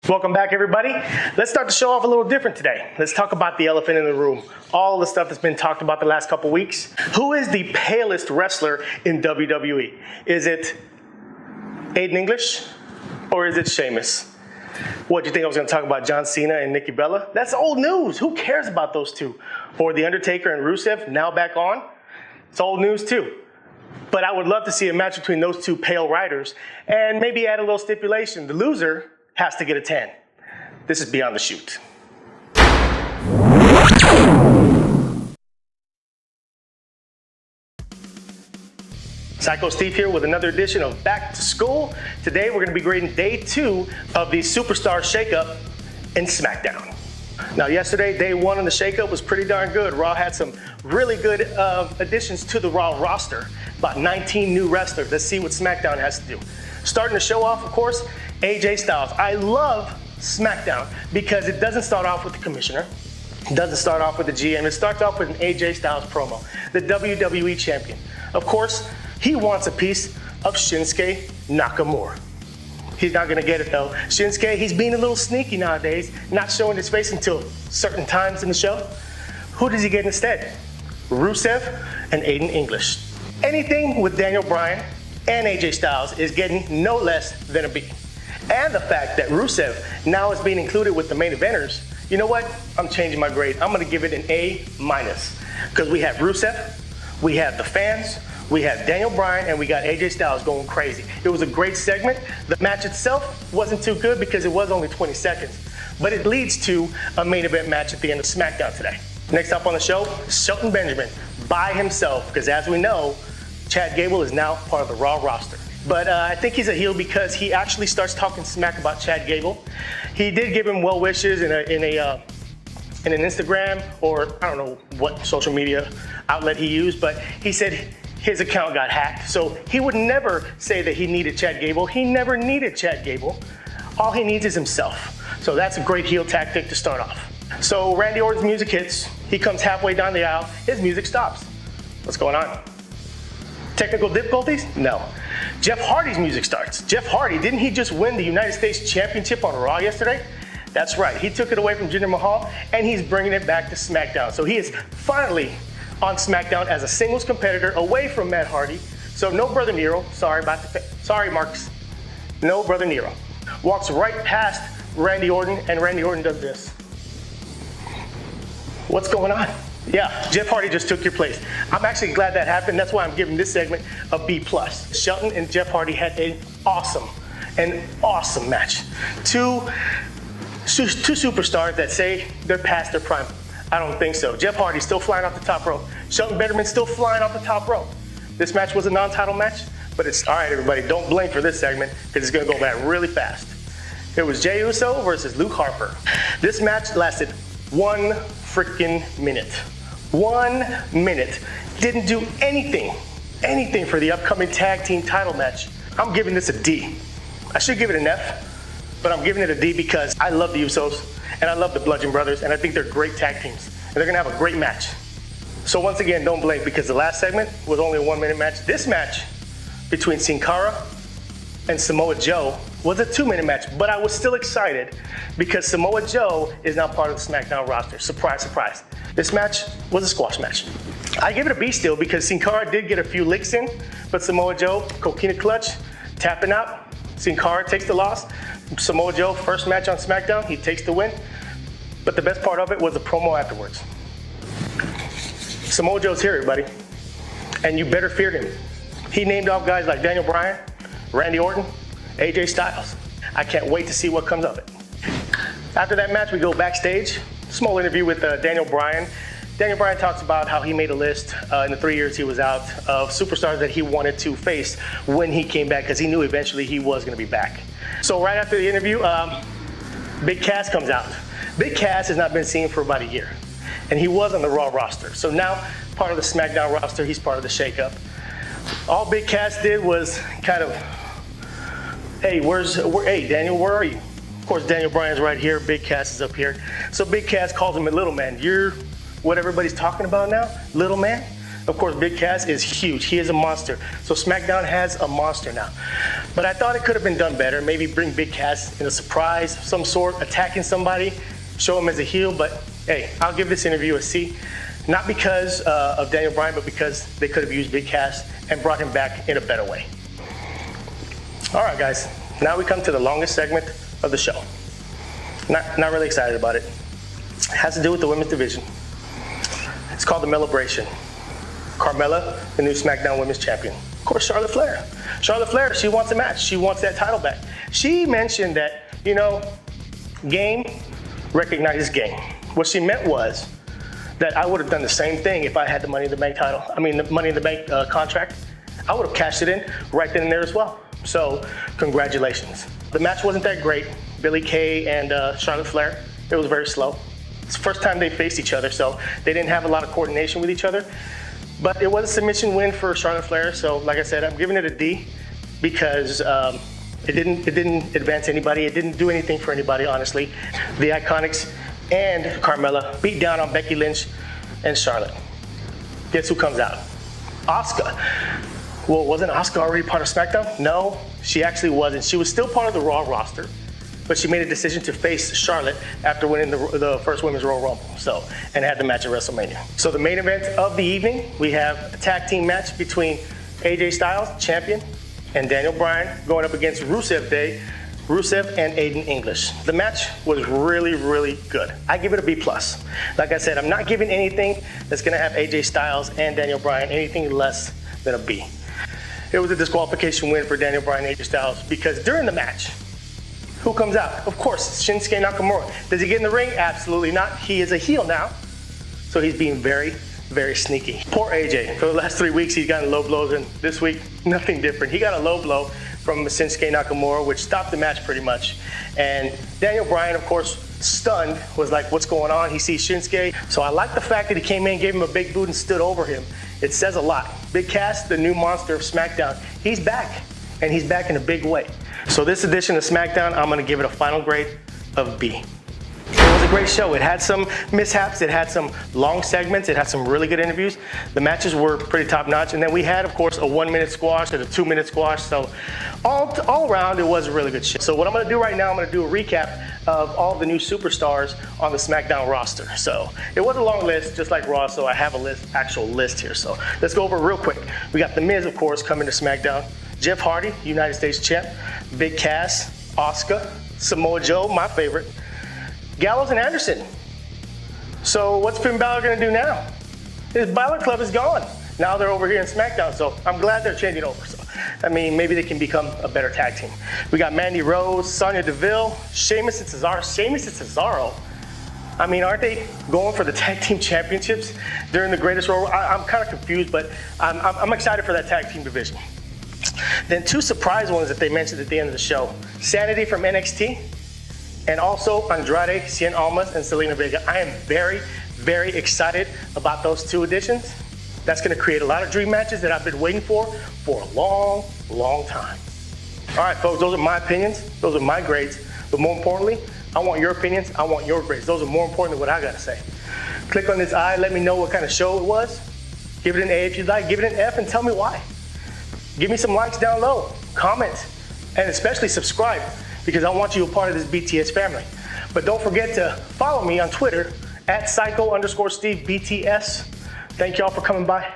Welcome back, everybody. Let's start the show off a little different today. Let's talk about the elephant in the room. All the stuff that's been talked about the last couple weeks. Who is the palest wrestler in WWE? Is it Aiden English or is it Sheamus? What, do you think I was going to talk about John Cena and Nikki Bella? That's old news. Who cares about those two? Or The Undertaker and Rusev, now back on? It's old news too. But I would love to see a match between those two pale riders and maybe add a little stipulation. The loser has to get a 10. This is Beyond the Shoot. Psycho Steve here with another edition of Back to School. Today we're going to be grading day 2 of the Superstar Shakeup in Smackdown. Now yesterday, day 1 on the shakeup was pretty darn good. Raw had some really good additions to the Raw roster. About 19 new wrestlers. Let's see what Smackdown has to do. Starting the show off, of course, AJ Styles. I love Smackdown because it doesn't start off with the commissioner. It doesn't start off with the GM. It starts off with an AJ Styles promo, the WWE champion. Of course, he wants a piece of Shinsuke Nakamura. He's not gonna get it though. Shinsuke, he's being a little sneaky nowadays, not showing his face until certain times in the show. Who does he get instead? Rusev and Aiden English. Anything with Daniel Bryan and AJ Styles is getting no less than a B. And the fact that Rusev now is being included with the main eventers, you know what? I'm changing my grade. I'm gonna give it an A-. Because we have Rusev, we have the fans, we have Daniel Bryan, and we got AJ Styles going crazy. It was a great segment. The match itself wasn't too good because it was only 20 seconds. But it leads to a main event match at the end of SmackDown today. Next up on the show, Shelton Benjamin by himself, because as we know, Chad Gable is now part of the Raw roster. But I think he's a heel because he actually starts talking smack about Chad Gable. He did give him well wishes in an Instagram, or I don't know what social media outlet he used, but he said his account got hacked. So he would never say that he needed Chad Gable. He never needed Chad Gable. All he needs is himself. So that's a great heel tactic to start off. So Randy Orton's music hits. He comes halfway down the aisle. His music stops. What's going on? Technical difficulties? No. Jeff Hardy's music starts. Jeff Hardy, didn't he just win the United States Championship on Raw yesterday? That's right, he took it away from Jinder Mahal and he's bringing it back to SmackDown. So he is finally on SmackDown as a singles competitor away from Matt Hardy. So no Brother Nero, sorry Marks, no Brother Nero. Walks right past Randy Orton and Randy Orton does this. What's going on? Yeah, Jeff Hardy just took your place. I'm actually glad that happened. That's why I'm giving this segment a B+. Shelton and Jeff Hardy had an awesome match. Two superstars that say they're past their prime. I don't think so. Jeff Hardy's still flying off the top rope. Shelton Benjamin's still flying off the top rope. This match was a non-title match, but it's all right, everybody. Don't blink for this segment because it's going to go back really fast. It was Jey Uso versus Luke Harper. This match lasted 1 freaking minute. 1 minute. Didn't do anything for the upcoming tag team title match. I'm giving this a D. I should give it an F, but I'm giving it a D because I love the Usos and I love the Bludgeon Brothers and I think they're great tag teams and they're gonna have a great match. So once again, don't blink because the last segment was only a 1 minute match. This match between Sin Cara and Samoa Joe was a 2 minute match, but I was still excited because Samoa Joe is now part of the SmackDown roster. Surprise, surprise. This match was a squash match. I give it a B still because Sin Cara did get a few licks in, but Samoa Joe, coquina clutch, tapping out. Sin Cara takes the loss. Samoa Joe, first match on SmackDown, he takes the win. But the best part of it was the promo afterwards. Samoa Joe's here, everybody, and you better fear him. He named off guys like Daniel Bryan, Randy Orton, AJ Styles. I can't wait to see what comes of it. After that match, we go backstage. Small interview with Daniel Bryan. Daniel Bryan talks about how he made a list in the 3 years he was out of superstars that he wanted to face when he came back because he knew eventually he was going to be back. So right after the interview, Big Cass comes out. Big Cass has not been seen for about a year, and he was on the Raw roster. So now part of the SmackDown roster, he's part of the shakeup. All Big Cass did was kind of, hey, Daniel, where are you? Of course, Daniel Bryan's right here. Big Cass is up here. So Big Cass calls him a little man. You're what everybody's talking about now? Little man? Of course, Big Cass is huge. He is a monster. So SmackDown has a monster now. But I thought it could have been done better. Maybe bring Big Cass in a surprise of some sort, attacking somebody, show him as a heel. But hey, I'll give this interview a C. Not because of Daniel Bryan, but because they could have used Big Cass and brought him back in a better way. All right, guys. Now we come to the longest segment of the show. Not really excited about it. It has to do with the women's division. It's called the Melibration. Carmella, the new SmackDown Women's Champion. Of course, Charlotte Flair. Charlotte Flair, she wants a match. She wants that title back. She mentioned that, game recognizes game. What she meant was that I would have done the same thing if I had the Money in the Bank title. The Money in the Bank contract. I would have cashed it in right then and there as well. So, congratulations. The match wasn't that great. Billie Kay and Charlotte Flair. It was very slow. It's the first time they faced each other, so they didn't have a lot of coordination with each other. But it was a submission win for Charlotte Flair, so like I said, I'm giving it a D because it didn't advance anybody. It didn't do anything for anybody, honestly. The Iconics and Carmella beat down on Becky Lynch and Charlotte. Guess who comes out? Asuka. Well, wasn't Asuka already part of SmackDown? No, she actually wasn't. She was still part of the Raw roster, but she made a decision to face Charlotte after winning the first Women's Royal Rumble, and had the match at WrestleMania. So the main event of the evening, we have a tag team match between AJ Styles, champion, and Daniel Bryan going up against Rusev and Aiden English. The match was really, really good. I give it a B+. Like I said, I'm not giving anything that's gonna have AJ Styles and Daniel Bryan anything less than a B. It was a disqualification win for Daniel Bryan and AJ Styles because during the match, who comes out? Of course, Shinsuke Nakamura. Does he get in the ring? Absolutely not. He is a heel now, so he's being very, very sneaky. Poor AJ. For the last 3 weeks, he's gotten low blows, and this week, nothing different. He got a low blow from Shinsuke Nakamura, which stopped the match pretty much. And Daniel Bryan, of course, stunned, was like, what's going on? He sees Shinsuke. So I like the fact that he came in, gave him a big boot, and stood over him. It says a lot. Big Cass, the new monster of SmackDown, he's back, and he's back in a big way. So this edition of SmackDown, I'm gonna give it a final grade of B. It was a great show. It had some mishaps, it had some long segments, it had some really good interviews. The matches were pretty top notch. And then we had, of course, a 1-minute squash and a 2-minute squash. So all around, it was a really good show. So what I'm gonna do right now, I'm gonna do a recap of all the new superstars on the SmackDown roster. So it was a long list, just like Raw, so I have a actual list here. So let's go over it real quick. We got The Miz, of course, coming to SmackDown. Jeff Hardy, United States champ. Big Cass, Asuka, Samoa Joe, my favorite. Gallows and Anderson. So what's Finn Balor gonna do now? His Balor Club is gone. Now they're over here in SmackDown, so I'm glad they're changing over. So, maybe they can become a better tag team. We got Mandy Rose, Sonya Deville, Sheamus and Cesaro. Aren't they going for the tag team championships during the Greatest Royal? I'm kind of confused, but I'm excited for that tag team division. Then 2 surprise ones that they mentioned at the end of the show. Sanity from NXT, and also Andrade, Cien Almas, and Selena Vega. I am very, very excited about those 2 additions. That's gonna create a lot of dream matches that I've been waiting for a long, long time. All right, folks, those are my opinions. Those are my grades. But more importantly, I want your opinions. I want your grades. Those are more important than what I gotta say. Click on this eye, let me know what kind of show it was. Give it an A if you'd like, give it an F, and tell me why. Give me some likes down low, comment, and especially subscribe, because I want you a part of this BTS family. But don't forget to follow me on Twitter at @psycho_SteveBTS. Thank y'all for coming by.